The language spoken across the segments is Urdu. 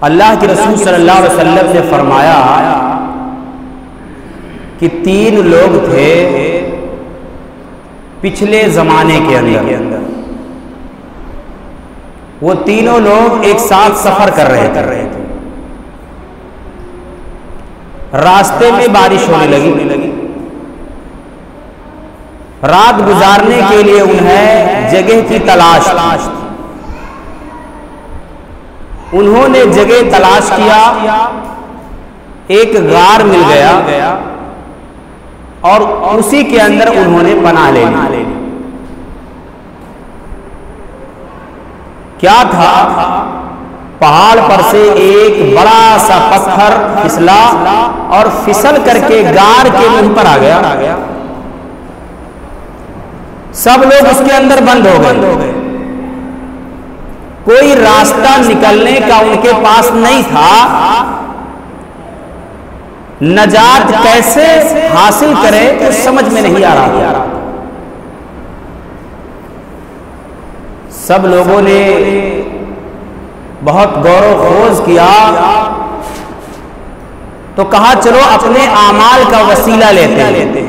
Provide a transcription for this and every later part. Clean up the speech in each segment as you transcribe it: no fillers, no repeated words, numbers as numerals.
اللہ کے رسول صلی اللہ علیہ وسلم نے فرمایا کہ 3 لوگ تھے پچھلے زمانے کے اندر، وہ تینوں لوگ ایک ساتھ سفر کر رہے تھے، راستے میں بارش ہونے لگی، رات گزارنے کے لیے انہیں جگہ کی تلاش تھی، انہوں نے جگہ تلاش کیا، ایک غار مل گیا اور اسی کے اندر انہوں نے پناہ لے لی۔ کیا تھا؟ پہاڑ پر سے ایک بڑا سا پتھر پھسلا اور پھسل کر کے غار کے منہ پر آ گیا، سب لوگ اس کے اندر بند ہو گئے، کوئی راستہ نکلنے کا ان کے پاس نہیں تھا، نجات کیسے حاصل کرے تو سمجھ میں نہیں آ رہا تھا۔ سب لوگوں نے بہت غور و خوض کیا تو کہا چلو اپنے اعمال کا وسیلہ لیتے ہیں۔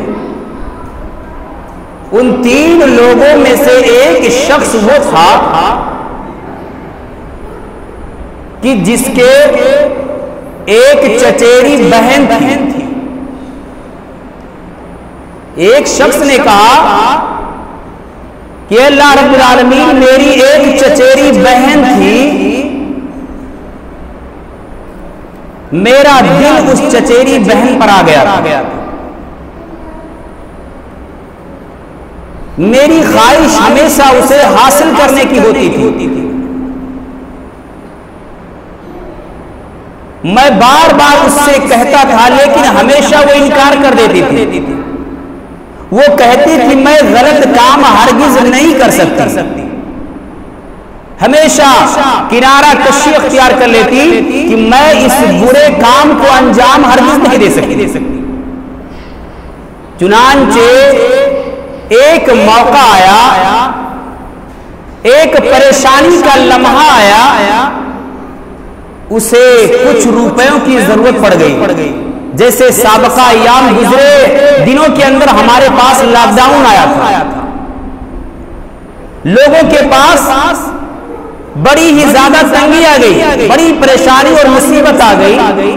ان 3 لوگوں میں سے ایک شخص وہ تھا کہ جس کے ایک چچیری بہن تھی۔ ایک شخص نے کہا کہ اللہ رب العالمین میری ایک چچیری بہن تھی، میرا دل اس چچیری بہن پر آ گیا تھا، میری خواہش ہمیشہ اسے حاصل کرنے کی ہوتی تھی، میں بار بار اس سے کہتا تھا لیکن ہمیشہ وہ انکار کر دیتی تھی، وہ کہتی تھی میں غلط کام ہرگز نہیں کر سکتی، ہمیشہ کنارہ کشی اختیار کر لیتی کہ میں اس برے کام کو انجام ہرگز نہیں دے سکتی۔ چنانچہ ایک موقع آیا، ایک پریشانی کا لمحہ آیا، اسے کچھ روپیوں کی ضرورت پڑ گئی، جیسے سابقہ ایام گزرے دنوں کے اندر ہمارے پاس لاک ڈاؤن آیا تھا، لوگوں کے پاس بڑی ہی زیادہ تنگی آ گئی، بڑی پریشانی اور مصیبت آ گئی،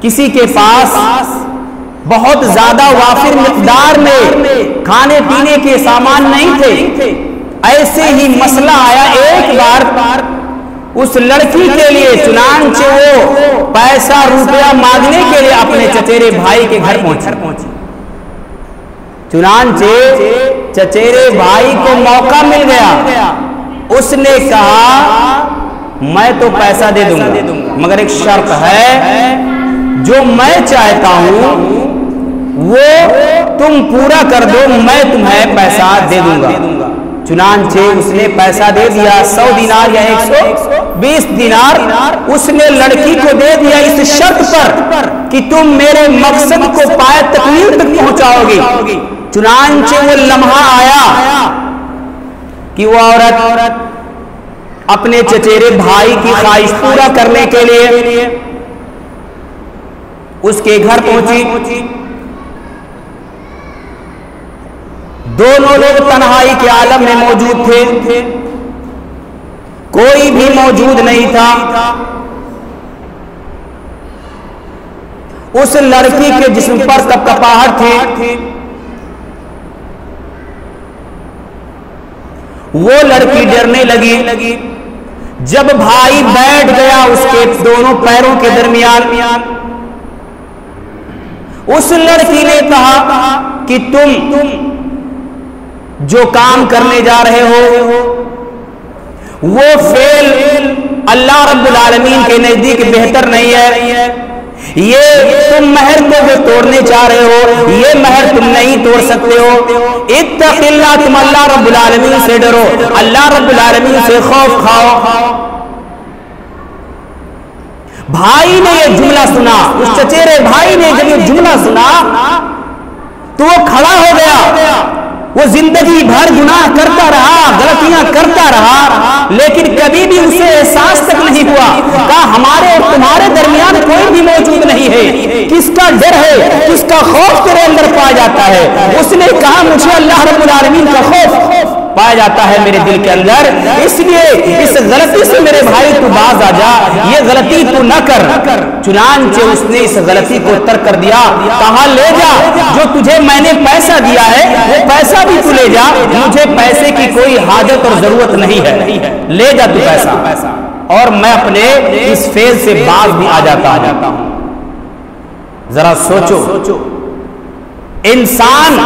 کسی کے پاس بہت زیادہ وافر مقدار میں کھانے پینے کے سامان نہیں تھے، ایسے ہی مسئلہ آیا ایک بار اس لڑکی کے لیے، چنانچہ وہ پیسہ روپیہ مانگنے کے لیے اپنے چچیرے بھائی کے گھر پہنچی، چنانچہ چچیرے بھائی کو موقع مل گیا، اس نے کہا میں تو پیسہ دے دوں گا مگر ایک شرط ہے، جو میں چاہتا ہوں وہ تم پورا کر دو، میں تمہیں پیسہ دے دوں گا۔ چنانچہ اس نے پیسہ دے دیا، 100 دینار یا 120 دینار اس نے لڑکی کو دے دیا اس شرط پر کہ تم میرے مقصد کو پائے تکمیل تک پہنچاؤ گی۔ چنانچہ وہ لمحہ آیا کہ وہ عورت اپنے چچیرے بھائی کی خواہش پورا کرنے کے لیے اس کے گھر پہنچی، دونوں لوگ تنہائی کے عالم میں موجود تھے، کوئی بھی موجود نہیں تھا، اس لڑکی کے جسم پر کپکپاہٹ تھی، وہ لڑکی ڈرنے لگی، جب بھائی بیٹھ گیا اس کے دونوں پیروں کے درمیان، اس لڑکی نے کہا کہ تم جو کام کرنے جا رہے ہو وہ فعل اللہ رب العالمین کے نزدیک بہتر نہیں ہے، یہ تم مہر کو جو توڑنے چاہ رہے ہو یہ مہر تم نہیں توڑ سکتے ہو، اتق اللہ، تم اللہ رب العالمین سے ڈرو، اللہ رب العالمین سے خوف کھاؤ۔ بھائی نے یہ جملہ سنا، اس چچیرے بھائی نے جب یہ جملہ سنا تو وہ کھڑا ہو گیا، وہ زندگی بھر گناہ کرتا رہا، غلطیاں کرتا رہا، لیکن کبھی بھی اسے احساس تک نہیں ہوا، ہے. اس نے کہا مجھے اللہ رب العالمین کا خوف پایا جاتا ہے میرے دل کے اندر, اس لیے اس غلطی سے میرے بھائی تو باز آ جا, یہ غلطی تو نہ کر. چنانچہ اس نے اس غلطی کو ترک کر دیا. کہا لے جا, جو تجھے میں نے پیسہ دیا ہے وہ پیسہ بھی تو لے جا, مجھے پیسے کی کوئی حاجت اور ضرورت نہیں ہے, لے جا تو پیسہ, اور میں اپنے اس فیض سے باز بھی آ جاتا ہوں. ذرا سوچو, انسان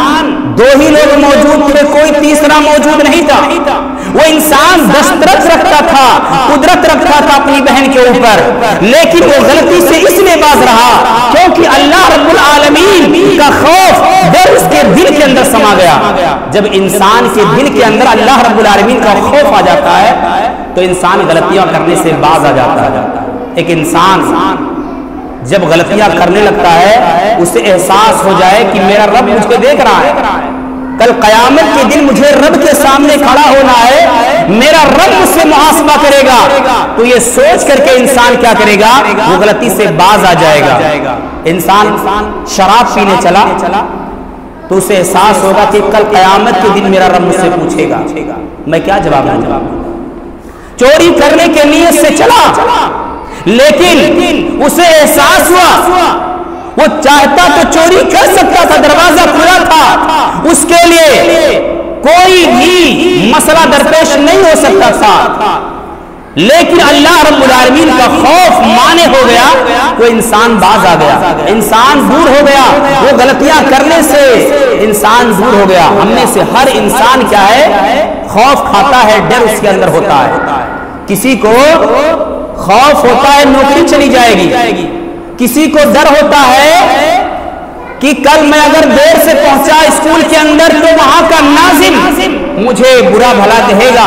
دو ہی لوگ موجود تھے, کوئی تیسرا موجود نہیں تھا. وہ انسان دسترس رکھتا تھا, قدرت رکھتا تھا اپنی بہن کے اوپر, لیکن وہ غلطی سے اس لیے باز رہا کیونکہ اللہ رب العالمین کا خوف ڈر اس کے دل کے اندر سما گیا. جب انسان کے دل کے اندر اللہ رب العالمین کا خوف آ جاتا ہے تو انسان غلطیاں کرنے سے باز آ جاتا ہے. ایک انسان جب غلطیاں کرنے لگتا ہے اسے احساس ہو جائے کہ میرا رب مجھ کو دیکھ رہا ہے, کل قیامت کے دن مجھے رب کے سامنے کھڑا ہونا ہے, میرا رب مجھ سے محاسبہ کرے گا, تو یہ سوچ کر کے انسان کیا کرے گا, وہ غلطی سے باز آ جائے گا. انسان شراب پینے چلا تو اسے احساس ہوگا کہ کل قیامت کے دن میرا رب مجھ سے پوچھے گا, میں کیا جواب دوں. چوری کرنے کے نیت سے چلا, لیکن اسے احساس ہوا وہ چاہتا تو چوری کر سکتا تھا, دروازہ کھلا تھا, اس کے لیے کوئی بھی مسئلہ درپیش نہیں ہو سکتا تھا, لیکن اللہ رب العالمین کا خوف مانے ہو گیا تو انسان باز آ گیا, انسان دور ہو گیا, وہ غلطیاں کرنے سے انسان دور ہو گیا. ہم میں سے ہر انسان کیا ہے, خوف کھاتا ہے, ڈر اس کے اندر ہوتا ہے. کسی کو خوف ہوتا ہے نوکری چلی جائے گی, کسی کو ڈر ہوتا ہے کہ کل میں اگر دیر سے پہنچا اسکول کے اندر تو وہاں کا ناظم مجھے برا بھلا کہے گا.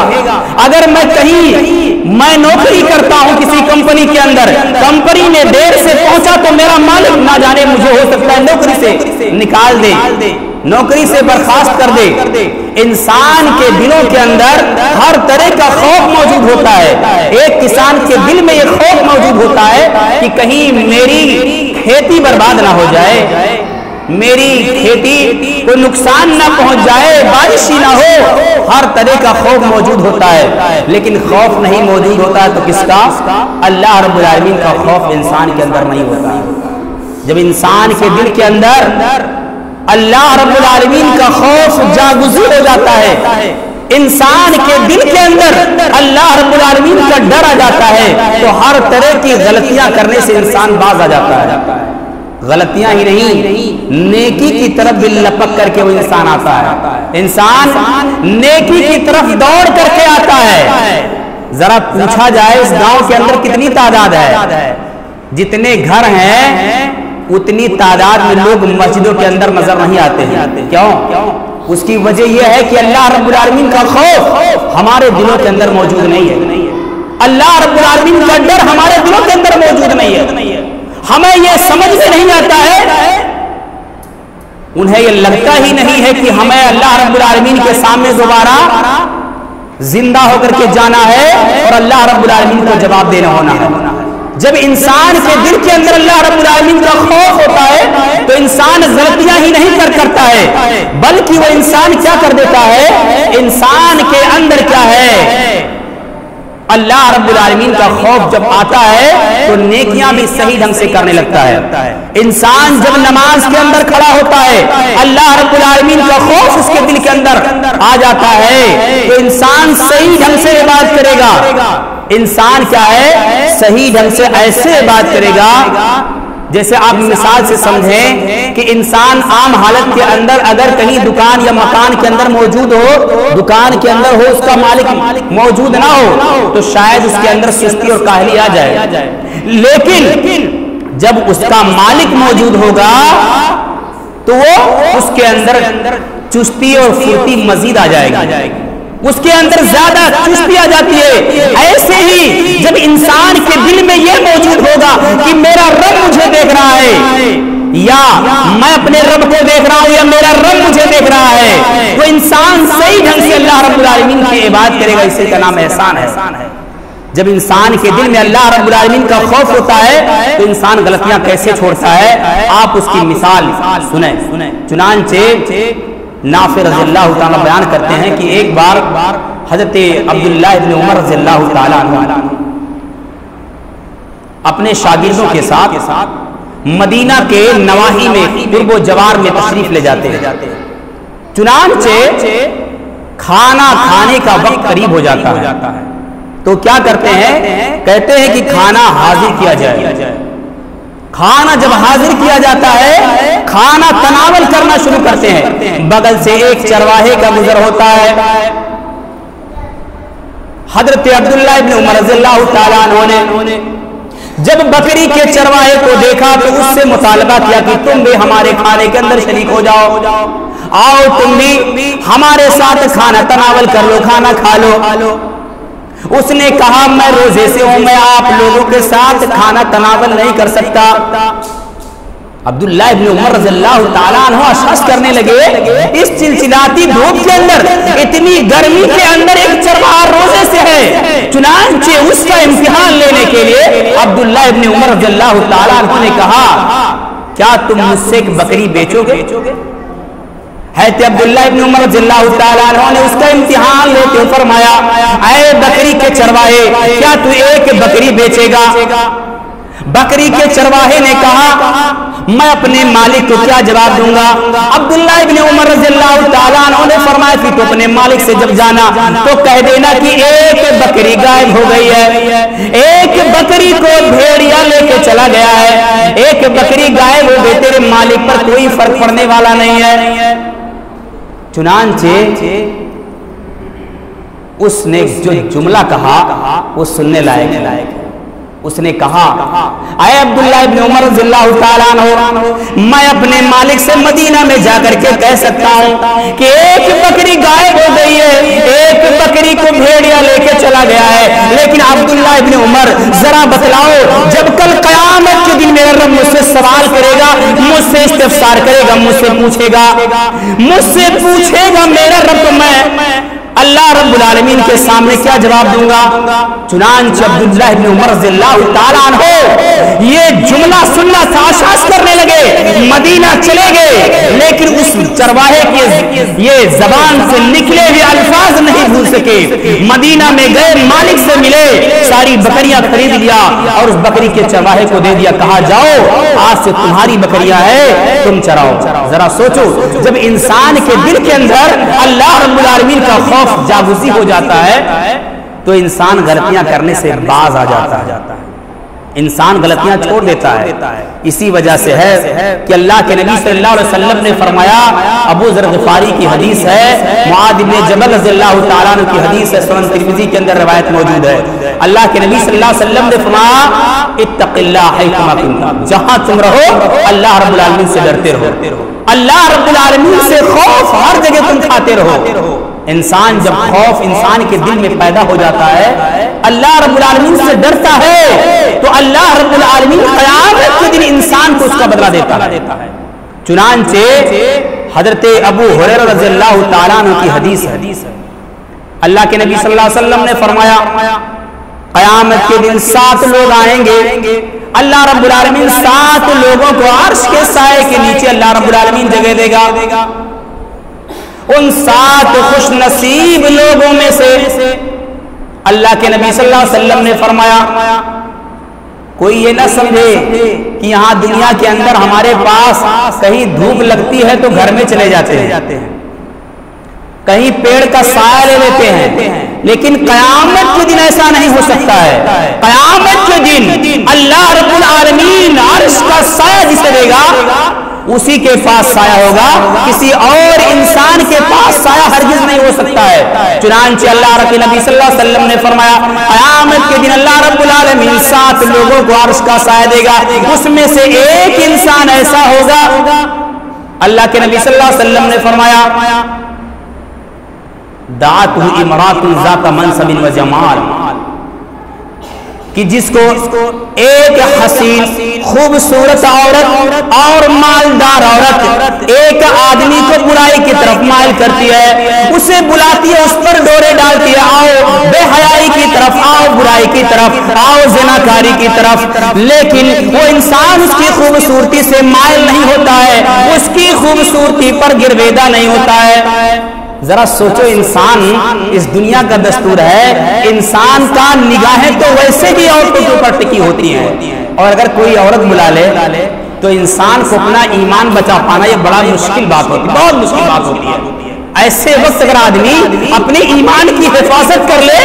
اگر میں کہیں میں نوکری کرتا ہوں کسی کمپنی کے اندر, کمپنی میں دیر سے پہنچا تو میرا مالک نہ جانے مجھے ہو سکتا ہے نوکری سے نکال دے, نوکری سے برخاست کر دے. انسان کے دلوں کے اندر ہر طرح کا خوف موجود ہوتا ہے. ایک کسان کے دل میں یہ خوف موجود ہوتا ہے کہ کہیں میری کھیتی برباد نہ ہو جائے, میری کھیتی کو نقصان نہ پہنچ جائے, بارش ہی نہ ہو, ہر طرح کا خوف موجود ہوتا ہے. لیکن خوف نہیں موجود ہوتا ہے تو کس کا, اللہ رب العالمین کا خوف انسان کے اندر نہیں ہوتا. جب انسان کے دل کے اندر اللہ رب العالمین کا خوف جاگزین ہو جاتا ہے, انسان کے دل کے اندر اللہ رب العالمین کا ڈر آ جاتا ہے, تو ہر طرح کی غلطیاں کرنے سے انسان باز آ جاتا ہے. غلطیاں ہی نہیں, نیکی کی طرف بھی لپک کر کے وہ انسان آتا ہے. انسان نیکی کی طرف دوڑ کر کے آتا ہے. ذرا پوچھا جائے اس گاؤں کے اندر کتنی تعداد ہے, جتنے گھر ہیں اتنی تعداد میں لوگ مسجدوں کے اندر نظر نہیں آتے ہیں. کیوں؟ اس کی وجہ یہ ہے کہ اللہ رب العالمین کا خوف ہمارے دلوں کے اندر موجود نہیں ہے. اللہ رب العالمین کا ڈر ہمارے دلوں کے اندر موجود نہیں ہے. ہمیں یہ سمجھ میں نہیں آتا ہے, انہیں یہ لگتا ہی نہیں ہے کہ ہمیں اللہ رب العالمین کے سامنے دوبارہ زندہ ہو کر کے جانا ہے اور اللہ رب العالمین کو جواب دینا ہونا ہے. جب انسان کے دل کے اندر اللہ رب العالمین کا خوف ہوتا ہے تو انسان غلطیاں ہی نہیں کرتا ہے, بلکہ وہ انسان کیا کر دیتا ہے, انسان کے اندر کیا ہے, اللہ رب العالمین کا خوف جب آتا ہے تو نیکیاں بھی صحیح ڈھنگ سے کرنے لگتا ہے. انسان جب نماز کے اندر کھڑا ہوتا ہے, اللہ رب العالمین کا خوف اس کے دل کے اندر آ جاتا ہے تو انسان صحیح ڈھنگ سے عبادت کرے گا. انسان کیا ہے, صحیح ڈھنگ سے ایسے عبادت کرے گا جیسے آپ مثال سے سمجھیں کہ انسان عام حالت کے اندر اگر کہیں دکان یا مکان کے اندر موجود ہو, دکان کے اندر ہو, اس کا مالک موجود نہ ہو تو شاید اس کے اندر سستی اور کاہلی آ جائے, لیکن جب اس کا مالک موجود ہوگا تو وہ اس کے اندر چستی اور پھرتی مزید آ جائے گی, اس کے اندر زیادہ چستی آ جاتی ہے. ایسے ہی جب انسان کے دل میں یہ موجود ہوگا کہ میرا رب مجھے دیکھ رہا ہے یا میں اپنے رب کو دیکھ رہا ہوں یا میرا رب مجھے دیکھ رہا ہے, تو انسان صحیح ڈھنگ سے اللہ رب العالمین کی عبادت کرے گا. اسی کا نام احسان ہے. جب انسان کے دل میں اللہ رب العالمین کا خوف ہوتا ہے تو انسان غلطیاں کیسے چھوڑتا ہے؟ آپ اس کی مثال سنیں۔ چنانچہ نافع رضی اللہ تعالیٰ بیان کرتے ہیں کہ ایک بار حضرت عبداللہ ابن عمر رضی اللہ تعالیٰ عنہ اپنے شاگردوں کے ساتھ مدینہ کے نواحی میں قرب و جوار میں تشریف لے جاتے ہیں۔ چنانچہ کھانا کھانے کا وقت قریب ہو جاتا ہے تو کیا کرتے ہیں؟ کہتے ہیں کہ کھانا حاضر کیا جائے۔ کھانا جب حاضر کیا جاتا ہے کھانا تناول کرنا شروع کرتے ہیں۔ بغل سے ایک چرواہے کا گزر ہوتا ہے۔ حضرت عبداللہ ابن عمر رضی اللہ تعالیٰ عنہ نے جب بکری کے چرواہے کو دیکھا تو اس سے مطالبہ کیا کہ تم بھی ہمارے کھانے کے اندر شریک ہو جاؤ، آؤ تم بھی ہمارے ساتھ کھانا تناول کر لو، کھانا کھا لو۔ اس نے کہا میں روزے سے ہوں، میں آپ لوگوں کے ساتھ کھانا تناول نہیں کر سکتا۔ عبداللہ ابن عمر رضی اللہ تعالیٰ عنہ اشخاص کرنے لگے اس چلچلاتی دھوپ کے اندر، اتنی گرمی کے اندر ایک چرواہا روزے سے ہے۔ چنانچہ اس کا امتحان لینے کے لیے عبداللہ ابن عمر رضی اللہ تعالیٰ عنہ نے کہا کیا تم مجھ سے ایک بکری بیچو گے؟ حضرت عبداللہ ابن عمر رضی اللہ تعالیٰ عنہ نے اس کا امتحان لیتے فرمایا اے بکری کے چرواہے کیا تو ایک بکری بیچے گا؟ بکری کے چرواہے نے کہا میں اپنے مالک کو کیا جواب دوں گا؟ عبداللہ ابن عمر رضی اللہ تعالیٰ عنہ نے فرمایا کہ تو اپنے مالک سے جب جانا تو کہہ دینا کہ ایک بکری غائب ہو گئی ہے، ایک بکری کو بھیڑیا لے کے چلا گیا ہے، ایک بکری غائب ہو گئی، تیرے مالک پر کوئی فرق پڑنے والا نہیں ہے۔ چنانچہ اس نے جو جملہ کہا وہ سننے لائق ہے۔ اس نے کہا اے عبداللہ ابن عمر رضی اللہ تعالیٰ عنہ میں اپنے مالک سے مدینہ میں جا کر کے کہہ سکتا ہوں کہ ایک بکری غائب ہو گئی ہے، ایک بکری کو بھیڑیا لے کے چلا گیا ہے، لیکن عبداللہ ابن عمر ذرا بتلاؤ جب کل قیامت کے دن میرا رب مجھ سے سوال کرے گا، مجھ سے استفسار کرے گا، مجھ سے پوچھے گا میرا رب میں اللہ رب العالمین کے سامنے کیا جواب دوں گا؟ چنانچہ عبداللہ ابن عمر رضی اللہ تعالیٰ عنہ یہ جملہ سننا تھا، آشاس کرنے لگے، مدینہ چلے گئے، لیکن اس چرواہے کے یہ زبان سے نکلے ہوئے الفاظ نہیں بھول سکے۔ مدینہ میں گئے، مالک سے ملے، ساری بکریاں خرید لیا اور اس بکری کے چرواہے کو دے دیا، کہا جاؤ آج سے تمہاری بکریاں ہے، تم چراؤ۔ ذرا سوچو جب انسان کے دل کے اندر اللہ رب العالمین کا خوف جاگزی ہو جاتا ہے تو انسان غلطیاں کرنے سے باز آ جاتا ہے، انسان غلطیاں چھوڑ دیتا ہے۔ اسی وجہ سے ہے کہ اللہ کے نبی صلی اللہ علیہ وسلم نے فرمایا، ابو ذر غفاری کی حدیث ہے، معاذ بن جبل رضی اللہ تعالیٰ عنہ کی حدیث ہے، سنن ترمذی کے اندر روایت موجود ہے، اللہ کے نبی صلی اللہ علیہ وسلم نے فرمایا اتق اللہ حیثما کنت، جہاں تم رہو اللہ رب العالمین سے ڈرتے رہو، اللہ رب العالمین سے خوف ہر جگہ تم کھاتے رہو۔ انسان جب خوف انسان کے دل میں پیدا ہو جاتا ہے، اللہ رب العالمین سے ڈرتا ہے، تو اللہ رب العالمین قیامت کے دن انسان کو اس کا بدلہ دیتا ہے۔ چنانچہ حضرت ابو ہریرہ رضی اللہ تعالیٰ عنہ کی حدیث ہے، اللہ کے نبی صلی اللہ علیہ وسلم نے فرمایا قیامت کے دن 7 لوگ آئیں گے، اللہ رب العالمین 7 لوگوں کو عرش کے سائے کے نیچے اللہ رب العالمین جگہ دے گا۔ ان 7 خوش نصیب لوگوں میں سے اللہ کے نبی صلی اللہ علیہ وسلم نے فرمایا کوئی یہ نہ سمجھے کہ یہاں دنیا کے اندر ہمارے پاس کہیں دھوپ لگتی ہے تو گھر میں چلے جاتے ہیں، کہیں پیڑ کا سایہ لے لیتے ہیں، لیکن قیامت کے دن ایسا نہیں ہو سکتا ہے۔ قیامت کے دن اللہ رب العالمین عرش کا سایہ جسے دے گا اسی کے پاس سایہ ہوگا، کسی اور انسان کے پاس سایہ ہرگز نہیں ہو سکتا ہے۔ چنانچہ اللہ رب نبی صلی اللہ علیہ وسلم نے فرمایا قیامت کے دن اللہ رب العالمین 7 لوگوں کو عرش کا سایہ دے گا، اس میں سے ایک انسان ایسا ہوگا، اللہ کے نبی صلی اللہ علیہ وسلم نے فرمایا دعته امرأة ذات منصب و جمال، کہ جس کو ایک حسین خوبصورت عورت اور مالدار عورت ایک آدمی کو برائی کی طرف مائل کرتی ہے، اسے بلاتی ہے، اس پر ڈورے ڈالتی ہے، آؤ بے حیائی کی طرف، آؤ برائی کی طرف، آؤ زناکاری کی طرف، لیکن وہ انسان اس کی خوبصورتی سے مائل نہیں ہوتا ہے، اس کی خوبصورتی پر گرویدہ نہیں ہوتا ہے۔ ذرا سوچو، انسان اس دنیا کا دستور ہے، انسان کا نگاہیں تو ویسے بھی عورتوں کے اوپر ٹکی ہوتی ہیں، اور اگر کوئی عورت بلا لے تو انسان کو اپنا ایمان بچا پانا یہ بڑا مشکل بات ہوتی ہے، بہت مشکل بات ہوتی ہے۔ ایسے وقت اگر آدمی اپنے ایمان کی حفاظت کر لے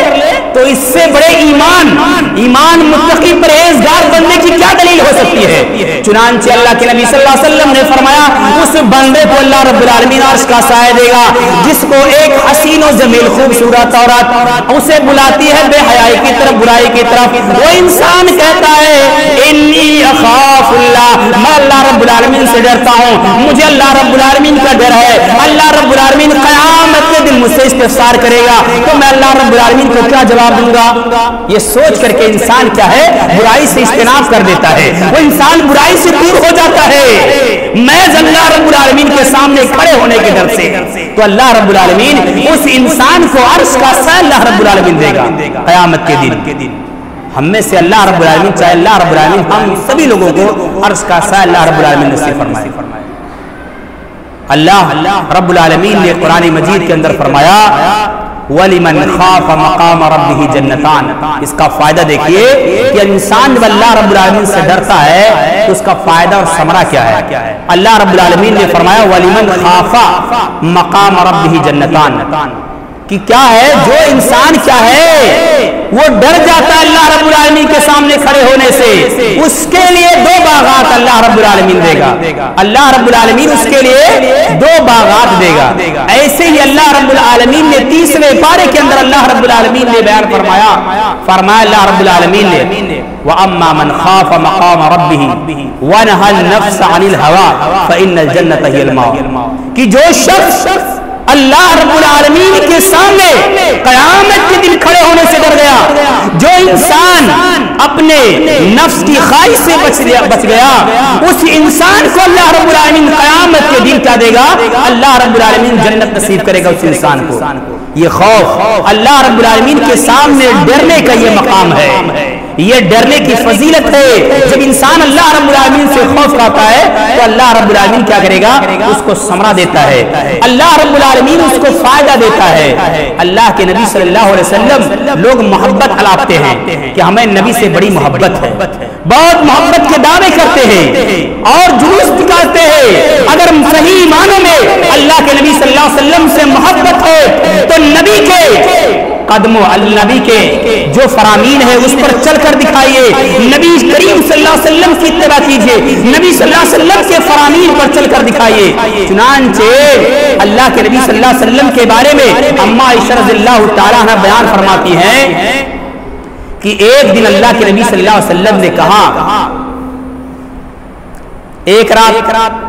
تو اس سے بڑے ایمان متقی پرہیزگار بننے کی کیا دلیل ہو سکتی ہے؟ چنانچہ اللہ کے نبی صلی اللہ علیہ وسلم نے فرمایا، اس بندے کو اللہ رب العالمین عرش کا سایہ دے گا جس کو ایک حسین و جمیل خوبصورت عورت اسے بلاتی ہے بے حیائی کی طرف، برائی کی طرف، وہ انسان کہتا ہے انی اخاف اللہ، میں اللہ رب العالمین سے ڈرتا ہوں، مجھے اللہ رب العالمین کا ڈر ہے، اللہ رب العالمین قیامت کے دن مجھ سے استفسار کرے گا تو میں اللہ رب العالمین کو کیا جواب دوں گا؟ یہ سوچ کر کے انسان کیا ہے، برائی سے اجتناب کر دیتا ہے، وہ انسان برائی سے دور ہو جاتا ہے محض اللہ رب العالمین کے سامنے کھڑے ہونے کے ڈر سے۔ تو اللہ رب العالمین اس انسان کو عرش کا سایہ اللہ رب العالمین دے گا قیامت کے دن۔ ہم میں سے اللہ رب العالمین چاہے اللہ رب العالمین ہم سبھی لوگوں کو عرش کا سایہ اللہ رب العالمین نصیب فرمائے۔ اللہ رب العالمین نے قرآن مجید کے اندر فرمایا وَلِمَنْ خَافَ مَقَامَ رَبِّهِ جَنَّتَانِ، اس کا فائدہ دیکھیے کہ انسان جب اللہ رب العالمین سے ڈرتا ہے تو اس کا فائدہ اور ثمرہ کیا ہے؟ اللہ رب العالمین نے فرمایا وَلِمَنْ خَافَ مَقَامَ رَبِّهِ جَنَّتَانِ، کہ کیا ہے جو انسان کیا ہے وہ ڈر جاتا ہے اللہ رب العالمین کے سامنے کھڑے ہونے سے، اس کے لیے 2 باغات اللہ رب العالمین دے گا، اللہ رب العالمین اس کے لیے 2 باغات دے گا۔ ایسے ہی اللہ رب العالمین نے 30ویں پارے کے اندر اللہ رب العالمین نے بیان فرمایا اللہ رب العالمین نے وَأَمَّا مَنْ خَافَ مَقَامَ رَبِّهِ وَنَهَى النَّفْسَ عَنِ الْهَوَىٰ فَإِنَّ الْجَنَّةَ هِيَ الْمَأْوَىٰ، کہ جو شخص اللہ رب العالمین کے سامنے قیامت کے دن کھڑے ہونے سے ڈر گیا، جو انسان اپنے نفس کی خواہش سے بچ گیا، اس انسان کو اللہ رب العالمین قیامت کے دن کیا دے گا؟ اللہ رب العالمین جنت نصیب کرے گا اس انسان کو۔ یہ خوف اللہ رب العالمین کے سامنے ڈرنے کا یہ مقام ہے، یہ ڈرنے کی فضیلت ہے۔ جب انسان اللہ رب العالمین سے خوف کھاتا ہے تو اللہ رب العالمین کیا کرے گا؟ اس کو ثمرہ دیتا ہے، اللہ رب العالمین اس کو فائدہ دیتا ہے۔ اللہ کے نبی صلی اللہ علیہ وسلم لوگ محبت علاقتے ہیں کہ ہمیں نبی سے بڑی محبت ہے، بہت محبت کے دعوے کرتے ہیں اور جلوس نکالتے ہیں۔ اگر صحیح معنوں میں اللہ کے نبی صلی اللہ علیہ وسلم سے محبت ہے تو نبی کے قدموں، نبی کے جو فرامین ہے اس پر چل کر دکھائیے، نبی کریم صلی اللہ علیہ وسلم کی اتباع کیجئے، نبی صلی اللہ علیہ وسلم کے فرامین پر چل کر دکھائیے۔ چنانچہ اللہ کے نبی صلی اللہ علیہ وسلم کے بارے میں اماں عائشہ رضی اللہ تعالیٰ عنہ بیان فرماتی ہیں کہ ایک دن اللہ کے نبی صلی اللہ علیہ وسلم نے کہا، ایک رات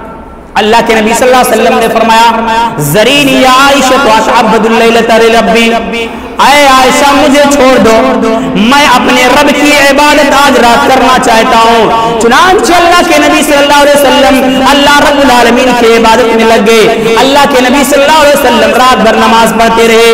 اللہ کے نبی صلی اللہ علیہ وسلم نے فرمایا زرینی یا عائشہ واتعبد اللیلۃ لربی، اے عائشہ مجھے چھوڑ دو، میں اپنے رب کی عبادت آج رات کرنا چاہتا ہوں۔ چنانچہ اللہ کے نبی صلی اللہ علیہ وسلم اللہ رب العالمین کی عبادت میں لگ گئے۔ اللہ کے نبی صلی اللہ علیہ وسلم رات بھر نماز پڑھتے رہے،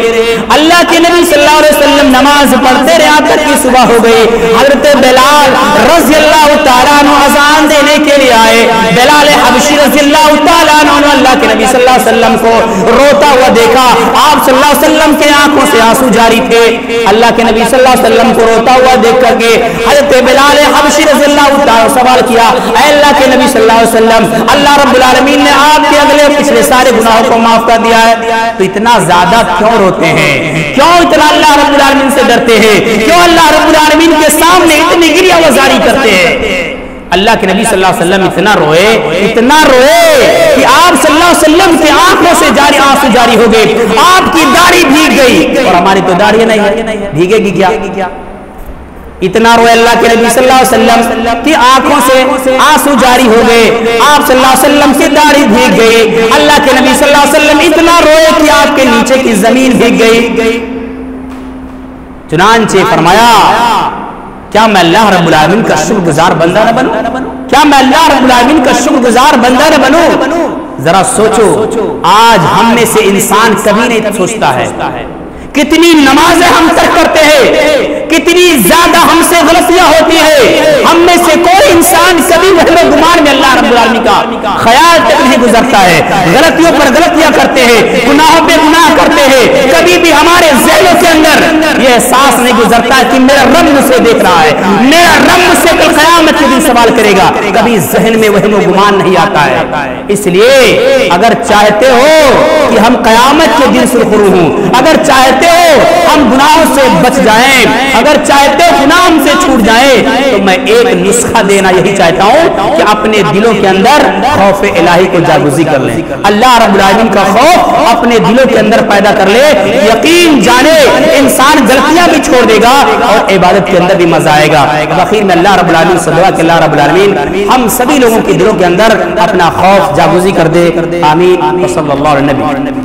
اللہ کے نبی صلی اللہ علیہ وسلم نماز پڑھتے رہے یہاں تک کہ صبح ہو گئی۔ حضرت بلال رضی اللہ تعالیٰ عنہ اذان دینے کے لیے آئے، بلال حبشی رضی اللہ تعالیٰ عنہ اللہ کے نبی صلی اللہ علیہ وسلم کو روتا ہوا دیکھا، آپ صلی اللہ علیہ وسلم کے آنکھوں سے آنسو جاری تھے۔ اللہ کے نبی صلی اللہ علیہ وسلم کو روتا ہوا دیکھ کر کے حضرت بلال حبشی رضی اللہ تعالیٰ سوال کیا، اے اللہ کے نبی صلی اللہ علیہ وسلم، اللہ رب العالمین نے آپ کے اگلے پچھلے سارے گناہوں کو معاف کر دیا ہے، تو اتنا زیادہ کیوں روتے ہیں؟ کیوں اتنا اللہ رب العالمین سے ڈرتے ہیں؟ کیوں اللہ رب العالمین کے سامنے اتنی گریہ وزاری کرتے ہیں؟ اللہ کے نبی صلی اللہ علیہ وسلم اتنا روئے کہ آپ صلی اللہ علیہ وسلم کی آنکھوں سے آنسو جاری ہو گئے، آپ کی داڑھی بھیگ گئی، اور ہماری تو داڑھی نہیں ہے، بھیگے گی کیا؟ اتنا روئے اللہ کے نبی صلی اللہ علیہ وسلم کی آنکھوں سے آنسو جاری ہو گئے، آپ صلی اللہ علیہ وسلم کی داڑھی بھیگ گئی، اللہ کے نبی صلی اللہ علیہ وسلم اتنا روئے کہ آپ کے نیچے کی زمین بھیگ گئی۔ چنانچہ فرمایا کیا میں اللہ رب العالمین کا شکر گزار بندہ نہ بنوں؟ کیا میں اللہ رب العالمین کا شکر گزار بندہ نہ بنوں؟ ذرا سوچو، آج ہم میں سے انسان کبھی نہیں سوچتا ہے کتنی نمازیں ہم ترک کرتے ہیں، کتنی زیادہ ہم سے غلطیاں ہوتی ہیں. ہم میں سے کوئی انسان کبھی وہم و گمان میں اللہ رب العالمین کا خیال تک نہیں گزرتا ہے. غلطیوں پر غلطیاں کرتے ہیں، گناہوں پہ گناہ کرتے ہیں. کبھی بھی ہمارے ذہنوں کے اندر یہ احساس نہیں گزرتا کہ میرا رب مجھے دیکھ رہا ہے، میرا رب مجھ سے کل قیامت کے دن سوال کرے گا. کبھی ذہن میں وہم و گمان نہیں آتا ہے. اس لیے اگر چاہتے ہو کہ ہم قیامت کے دن سرخرو ہوں، اگر چاہتے ہو ہم گناہوں سے بچ جائیں، اگر چاہتے ہو گناہ ہم سے چھوٹ جائیں، تو میں ایک نسخہ دینا یہی چاہتا ہوں کہ اپنے دلوں کے اندر خوف الہی کو جاگزی کر لیں. اللہ رب العالمین کا خوف اپنے دلوں کے اندر پیدا کر لے. یقین جانے انسان غلطیاں بھی چھوڑ دے گا اور عبادت کے اندر بھی مزہ آئے گا. بخیر میں اللہ رب العالمین سے دعا کہ اللہ رب العالمین ہم سبھی لوگوں کے دلوں کے اندر اپنا خوف جاگزی کر دے. آمین. صلی اللہ علیہ وسلم.